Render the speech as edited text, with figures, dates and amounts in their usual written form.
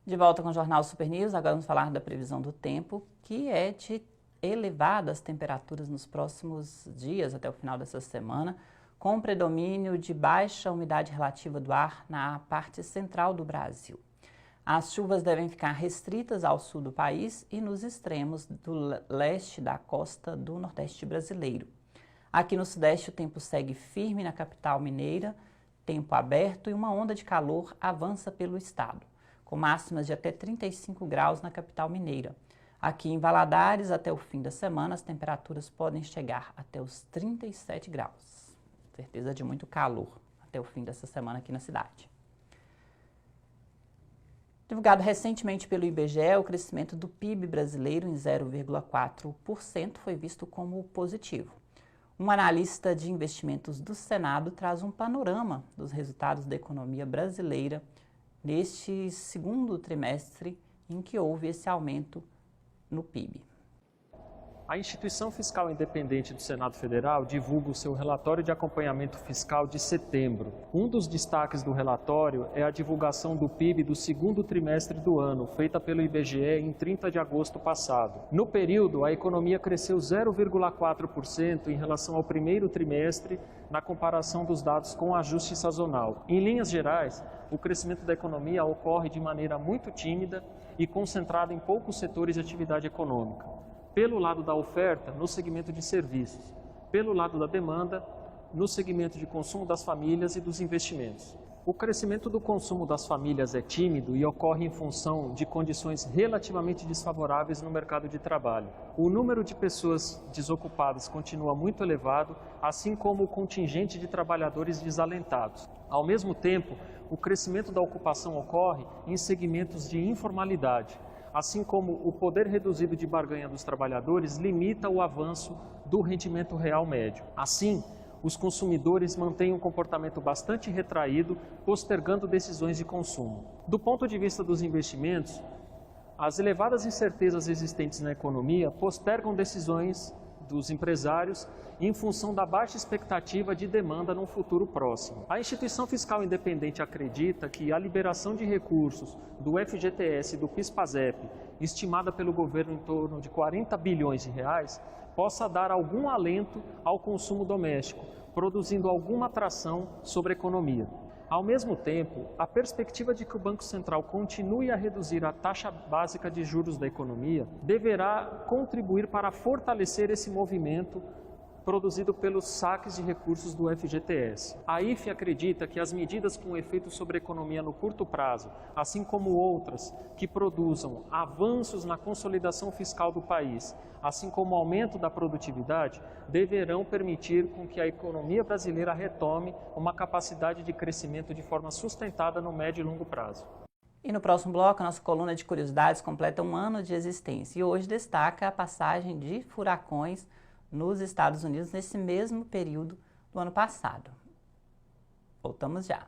De volta com o Jornal Super News, agora vamos falar da previsão do tempo, que é de elevadas temperaturas nos próximos dias, até o final dessa semana, com predomínio de baixa umidade relativa do ar na parte central do Brasil. As chuvas devem ficar restritas ao sul do país e nos extremos do leste da costa do Nordeste brasileiro. Aqui no Sudeste o tempo segue firme na capital mineira, tempo aberto e uma onda de calor avança pelo estado, com máximas de até 35 graus na capital mineira. Aqui em Valadares, até o fim da semana, as temperaturas podem chegar até os 37 graus. Certeza de muito calor até o fim dessa semana aqui na cidade. Divulgado recentemente pelo IBGE, o crescimento do PIB brasileiro em 0,4% foi visto como positivo. Um analista de investimentos do Senado traz um panorama dos resultados da economia brasileira neste segundo trimestre em que houve esse aumento no PIB. A Instituição Fiscal Independente do Senado Federal divulga o seu relatório de acompanhamento fiscal de setembro. Um dos destaques do relatório é a divulgação do PIB do segundo trimestre do ano, feita pelo IBGE em 30 de agosto passado. No período, a economia cresceu 0,4% em relação ao primeiro trimestre, na comparação dos dados com ajuste sazonal. Em linhas gerais, o crescimento da economia ocorre de maneira muito tímida e concentrada em poucos setores de atividade econômica. Pelo lado da oferta, no segmento de serviços. Pelo lado da demanda, no segmento de consumo das famílias e dos investimentos. O crescimento do consumo das famílias é tímido e ocorre em função de condições relativamente desfavoráveis no mercado de trabalho. O número de pessoas desocupadas continua muito elevado, assim como o contingente de trabalhadores desalentados. Ao mesmo tempo, o crescimento da ocupação ocorre em segmentos de informalidade, assim como o poder reduzido de barganha dos trabalhadores limita o avanço do rendimento real médio. Assim, os consumidores mantêm um comportamento bastante retraído, postergando decisões de consumo. Do ponto de vista dos investimentos, as elevadas incertezas existentes na economia postergam decisões dos empresários em função da baixa expectativa de demanda num futuro próximo. A Instituição Fiscal Independente acredita que a liberação de recursos do FGTS e do PIS/PASEP, estimada pelo governo em torno de 40 bilhões de reais, possa dar algum alento ao consumo doméstico, produzindo alguma atração sobre a economia. Ao mesmo tempo, a perspectiva de que o Banco Central continue a reduzir a taxa básica de juros da economia deverá contribuir para fortalecer esse movimento produzido pelos saques de recursos do FGTS. A IFE acredita que as medidas com efeito sobre a economia no curto prazo, assim como outras que produzam avanços na consolidação fiscal do país, assim como o aumento da produtividade, deverão permitir com que a economia brasileira retome uma capacidade de crescimento de forma sustentada no médio e longo prazo. E no próximo bloco, a nossa coluna de curiosidades completa um ano de existência e hoje destaca a passagem de furacões nos Estados Unidos nesse mesmo período do ano passado. Voltamos já.